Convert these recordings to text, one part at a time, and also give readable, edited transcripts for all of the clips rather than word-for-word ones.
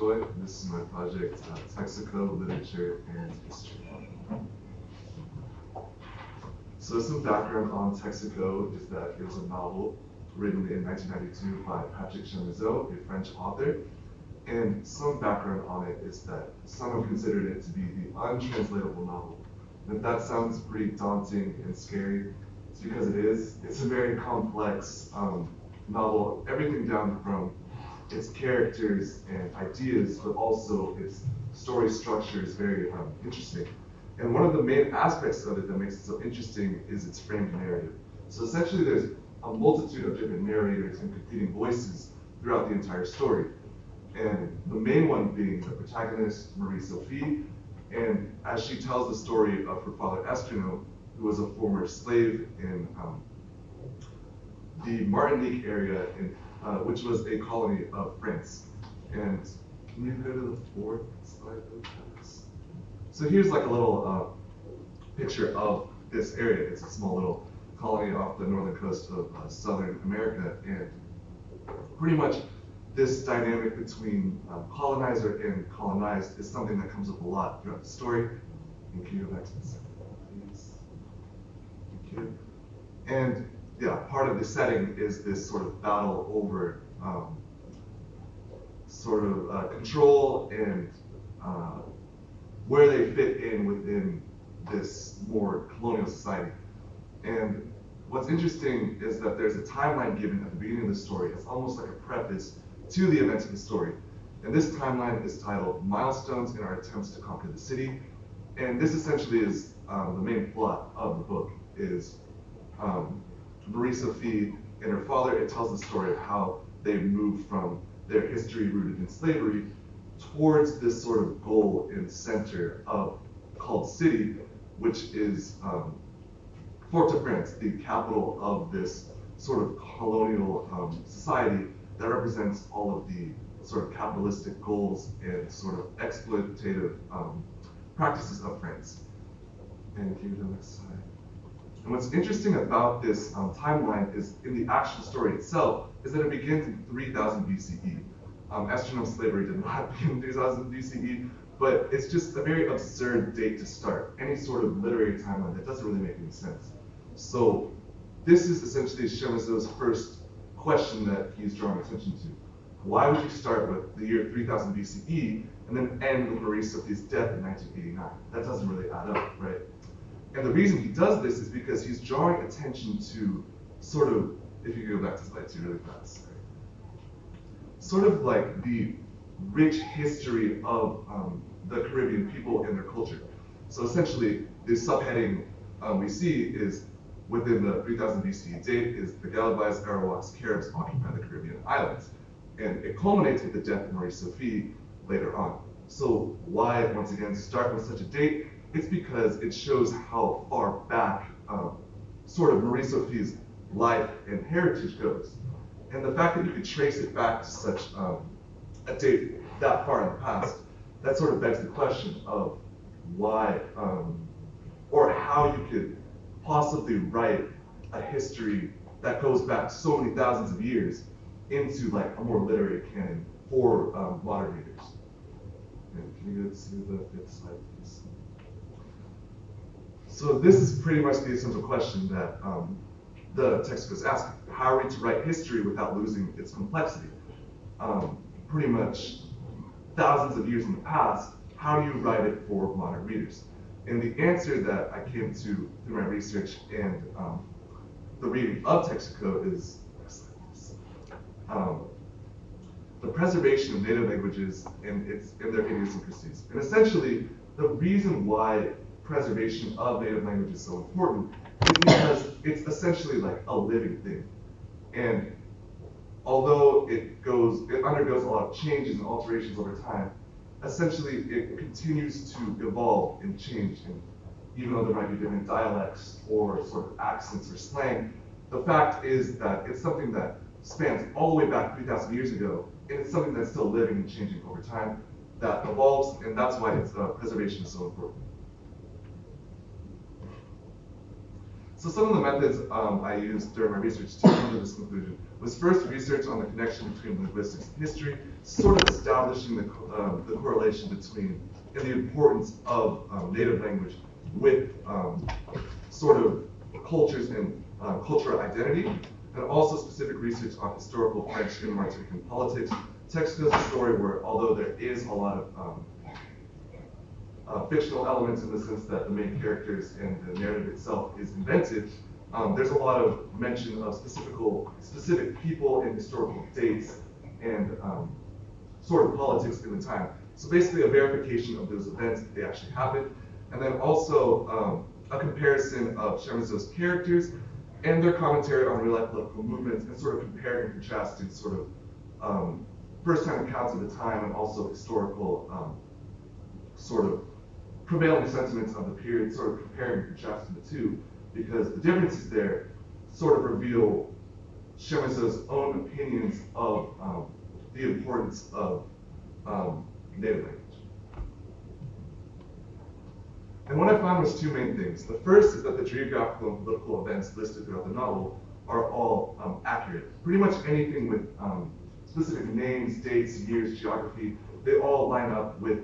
Choi. This is my project, Texaco, Literature and History. So some background on Texaco is that it was a novel written in 1992 by Patrick Chamizo, a French author. And some background on it is that some have considered it to be the untranslatable novel. And if that sounds pretty daunting and scary, it's because it is. It's a very complex novel, everything down from its characters and ideas, but also its story structure is very interesting. And one of the main aspects of it that makes it so interesting is its framed narrative. So essentially there's a multitude of different narrators and competing voices throughout the entire story. And the main one being the protagonist, Marie-Sophie, and as she tells the story of her father, Estrino, who was a former slave in the Martinique area, which was a colony of France. And can you go to the fourth slide? So here's like a little picture of this area. It's a small little colony off the northern coast of Southern America, and pretty much this dynamic between colonizer and colonized is something that comes up a lot throughout the story. And can you go back to the second one, please? Thank you. And yeah, part of the setting is this sort of battle over control and where they fit in within this more colonial society. And what's interesting is that there's a timeline given at the beginning of the story. It's almost like a preface to the events of the story. And this timeline is titled Milestones in Our Attempts to Conquer the City. And this essentially is the main plot of the book is Marie-Sophie and her father. It tells the story of how they moved from their history rooted in slavery towards this sort of goal and center called City, which is Port-au-Prince, the capital of this sort of colonial society that represents all of the sort of capitalistic goals and sort of exploitative practices of France. And can you go to the next slide? And what's interesting about this timeline is in the actual story itself is that it begins in 3000 BCE. Astronomical slavery did not begin in 3000 BCE, but it's just a very absurd date to start any sort of literary timeline that doesn't really make any sense. So this is essentially Chamizo's first question that he's drawing attention to. Why would you start with the year 3000 BCE and then end with Marie-Sophie's death in 1989? That doesn't really add up, right? And the reason he does this is because he's drawing attention to sort of, if you go back to slide 2 really fast, sorry. Sort of like the rich history of the Caribbean people and their culture. So essentially, the subheading we see is within the 3000 BCE date is the Galabais, Arawaks, Caribs occupy the Caribbean islands. And it culminates with the death of Marie-Sophie later on. So why, once again, start with such a date? It's because it shows how far back sort of Marie-Sophie's life and heritage goes. And the fact that you could trace it back to such a date that far in the past, that sort of begs the question of why or how you could possibly write a history that goes back so many thousands of years into like a more literary canon for modern readers. And can you go to the fifth slide, please? So this is pretty much the essential question that the textbook is asking. How are we to write history without losing its complexity? Pretty much thousands of years in the past, how do you write it for modern readers? And the answer that I came to through my research and the reading of Texaco is the preservation of native languages and their idiosyncrasies. And essentially, the reason why preservation of native language is so important is because it's essentially like a living thing. And although it undergoes a lot of changes and alterations over time, essentially it continues to evolve and change. And even though there might be different dialects or sort of accents or slang, the fact is that it's something that spans all the way back 3,000 years ago, and it's something that's still living and changing over time, that evolves, and that's why its preservation is so important. So some of the methods I used during my research to come to this conclusion was first research on the connection between linguistics and history, sort of establishing the correlation between and the importance of native language with sort of cultures and cultural identity, and also specific research on historical French and Martinican politics. Texaco is a story where, although there is a lot of fictional elements in the sense that the main characters and the narrative itself is invented, there's a lot of mention of specific people and historical dates and sort of politics in the time. So basically a verification of those events that they actually happened, and then also a comparison of Chamizo's characters and their commentary on real-life political movements, and sort of comparing and contrasting sort of first-hand accounts of the time and also historical sort of prevailing sentiments of the period, sort of comparing and contrasting the two, because the differences there sort of reveal Chamizo's own opinions of the importance of native language. And what I found was two main things. The first is that the geographical and political events listed throughout the novel are all accurate. Pretty much anything with specific names, dates, years, geography, they all line up with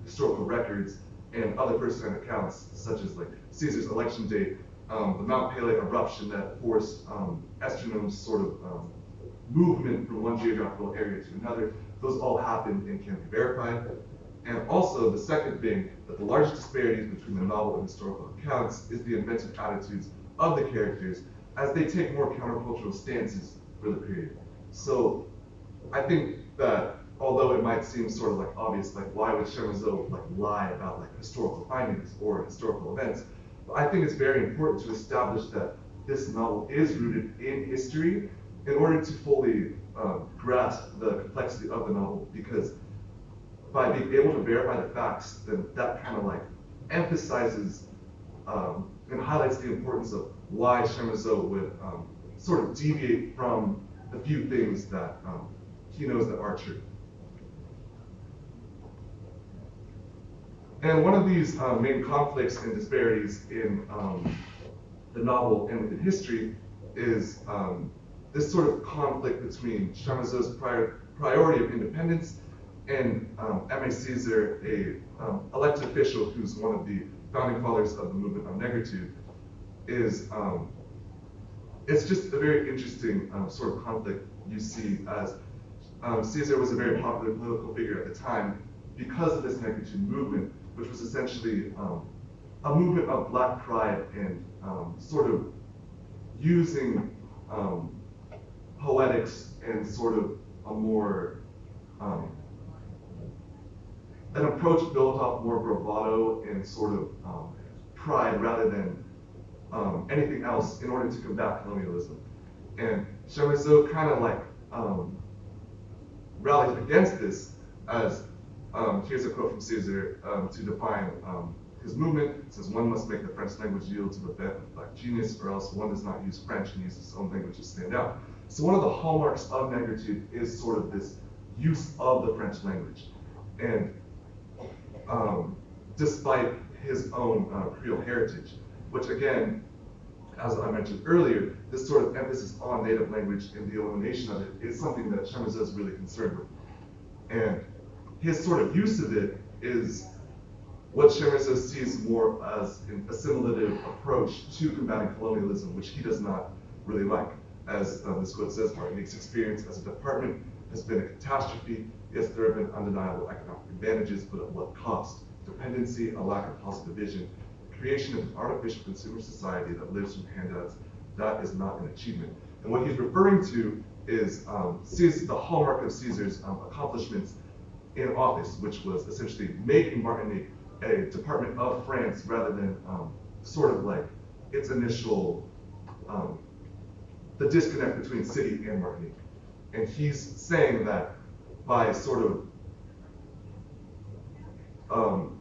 historical records and other first-hand accounts, such as like Caesar's election date, the Mount Pelée eruption that forced Estronom's sort of movement from one geographical area to another. Those all happened and can be verified. And also, the second thing, that the largest disparities between the novel and historical accounts is the inventive attitudes of the characters as they take more countercultural stances for the period. So I think that although it might seem sort of like obvious, like why would Chamizo like lie about like historical findings or historical events, but I think it's very important to establish that this novel is rooted in history in order to fully grasp the complexity of the novel, because by being able to verify the facts, then that kind of like emphasizes and highlights the importance of why Chamizo would sort of deviate from the few things that he knows that are true. And one of these main conflicts and disparities in the novel and within history is this sort of conflict between Chamizo's priority of independence and M.A. Caesar, a elected official who's one of the founding fathers of the movement of negritude, is it's just a very interesting sort of conflict you see, as Caesar was a very popular political figure at the time because of this negritude movement, which was essentially a movement of black pride and sort of using poetics and sort of a more an approach built off more bravado and sort of pride rather than anything else in order to combat colonialism. And Chamizo kind of like rallied against this, as here's a quote from Caesar to define his movement. It says, "One must make the French language yield to the bent of black genius, or else one does not use French and use his own language to stand out." So one of the hallmarks of negritude is sort of this use of the French language. And despite his own Creole heritage, which again, as I mentioned earlier, this sort of emphasis on native language and the elimination of it is something that Chamizo is really concerned with. And his sort of use of it is what Chamizo sees more as an assimilative approach to combating colonialism, which he does not really like. As this quote says, Martinique's experience as a department has been a catastrophe. Yes, there have been undeniable economic advantages, but at what cost? Dependency, a lack of positive vision, creation of an artificial consumer society that lives from handouts. That is not an achievement. And what he's referring to is the hallmark of Caesar's accomplishments in office, which was essentially making Martinique a department of France rather than sort of like its initial, the disconnect between city and Martinique. And he's saying that by sort of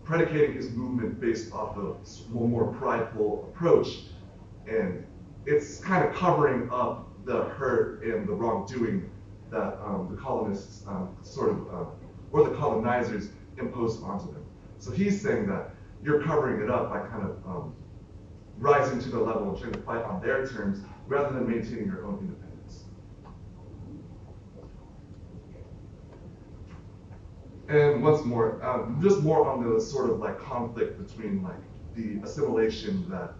predicating his movement based off of a more prideful approach, and it's kind of covering up the hurt and the wrongdoing that the colonists or the colonizers imposed onto them. So he's saying that you're covering it up by kind of rising to the level and trying to fight on their terms rather than maintaining her own independence. And once more, just more on the sort of like conflict between like the assimilation that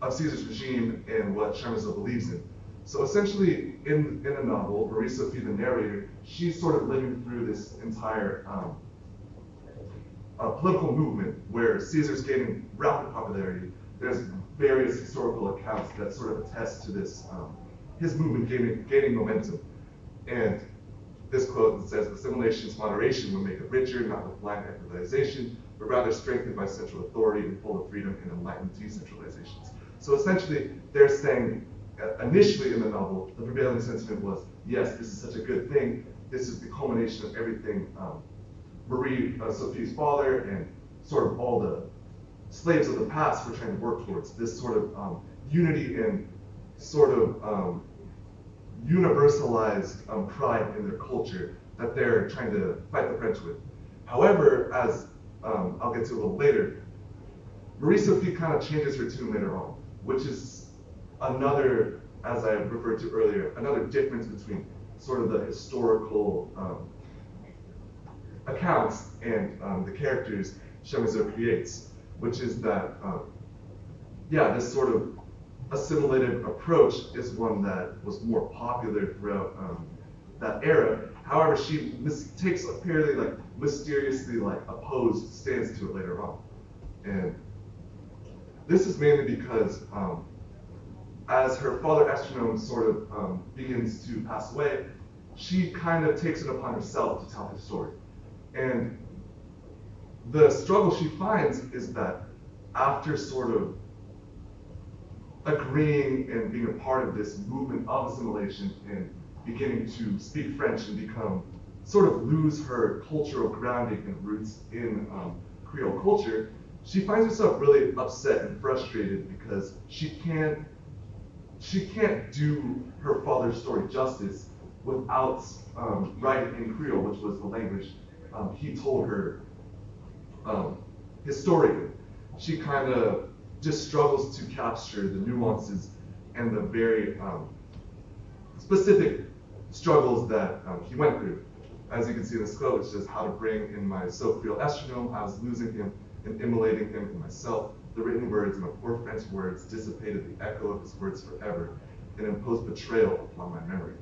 of Caesar's regime and what Chamizo believes in. So essentially, in the novel, Marie Sophie, the narrator, she's sort of living through this entire political movement where Caesar's gaining rapid popularity. There's various historical accounts that sort of attest to this, his movement gaining momentum. And this quote says, "Assimilation's moderation will make it richer, not with blind equalization, but rather strengthened by central authority and full of freedom and enlightened decentralizations." So essentially, they're saying, initially in the novel, the prevailing sentiment was, yes, this is such a good thing. This is the culmination of everything Marie Sophie's father and sort of all the slaves of the past were trying to work towards, this sort of unity and sort of universalized pride in their culture that they're trying to fight the French with. However, as I'll get to a little later, Marie Sophie kind of changes her tune later on, which is another, as I referred to earlier, another difference between sort of the historical accounts and the characters Chamizo creates, which is that, this sort of assimilative approach is one that was more popular throughout that era. However, she takes a fairly like mysteriously like opposed stance to it later on, and this is mainly because as her father astronome sort of begins to pass away, she kind of takes it upon herself to tell her story. And the struggle she finds is that after sort of agreeing and being a part of this movement of assimilation and beginning to speak French and become, sort of lose her cultural grounding and roots in Creole culture, she finds herself really upset and frustrated because she can't do her father's story justice without writing in Creole, which was the language he told her his story in. She kind of just struggles to capture the nuances and the very specific struggles that he went through. As you can see in this quote, it says, "How to bring in my so-Creole astronome, I was losing him and immolating him in myself. The written words, my poor French words, dissipated the echo of his words forever and imposed betrayal upon my memory."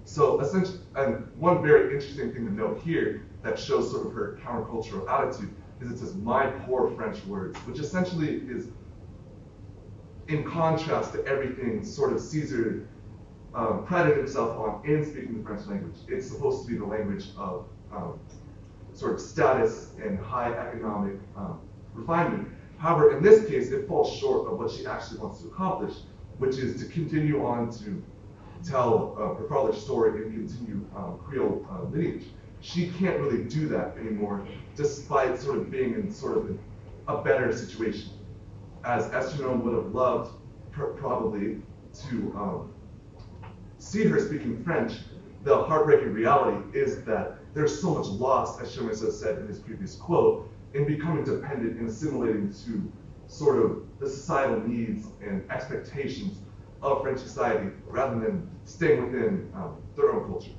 So essentially, and one very interesting thing to note here that shows sort of her countercultural attitude is it says, "my poor French words," which essentially is in contrast to everything sort of Caesar prided himself on in speaking the French language. It's supposed to be the language of sort of status and high economic refinement. However, in this case, it falls short of what she actually wants to accomplish, which is to continue on to tell her father's story and continue Creole lineage. She can't really do that anymore, despite sort of being in sort of a better situation. As Astronome would have loved probably to see her speaking French, the heartbreaking reality is that there's so much loss, as Chamizo said in his previous quote, in becoming dependent and assimilating to sort of the societal needs and expectations of French society rather than staying within their own culture.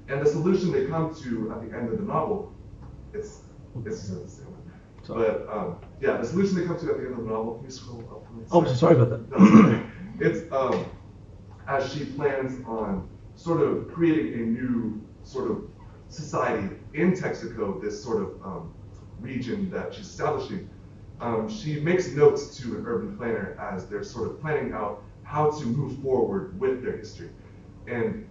And the solution they come to at the end of the novel, it's the same. But the solution they come to at the end of the novel, can you scroll up? Oh, sorry about that. No, it's as she plans on sort of creating a new sort of society in Texaco, this sort of region that she's establishing. She makes notes to an urban planner as they're sort of planning out how to move forward with their history. And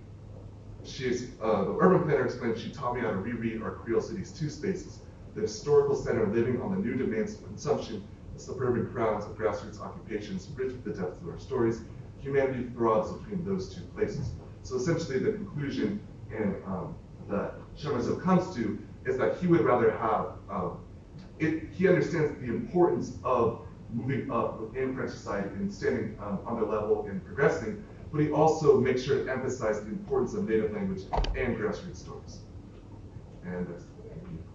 the urban planner explains, "She taught me how to reread our Creole city's two spaces, the historical center living on the new demands of consumption, the suburban crowds of grassroots occupations rich with the depth of our stories. Humanity throbs between those two places." So essentially the conclusion that Chamizo comes to is that he would rather have, he understands the importance of moving up within French society and standing on their level and progressing, but he also makes sure to emphasize the importance of native language and grassroots stories. And that's